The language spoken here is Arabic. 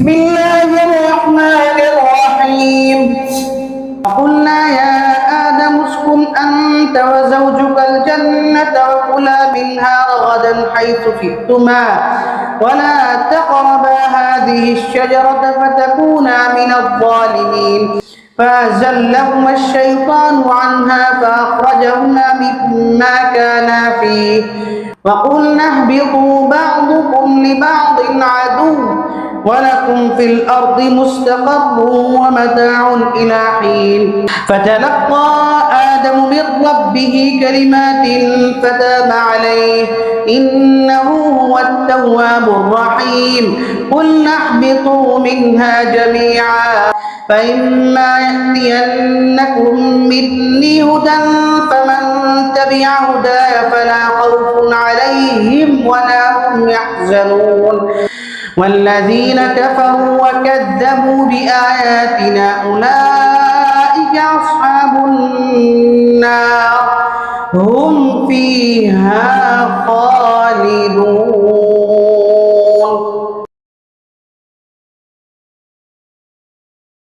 بسم الله الرحمن الرحيم. وقلنا يا آدم اسكن أنت وزوجك الجنة وكلا منها رغدا حيث شئتما ولا تقربا هذه الشجرة فتكونا من الظالمين فأزلهما الشيطان عنها فأخرجهما مما كانا فيه وقلنا اهبطوا بعضكم لبعض عدو ولكم في الأرض مستقر ومتاع إلى حين. فتلقى آدم من ربه كلمات فتاب عليه إنه هو التواب الرحيم. قلنا اهبطوا منها جميعا فإما يأتينكم مني هدى فمن تبع هداي فلا خوف عليهم ولا هم يحزنون والذين كفروا وكذبوا بآياتنا أولئك أصحاب النار هم فيها خالدون.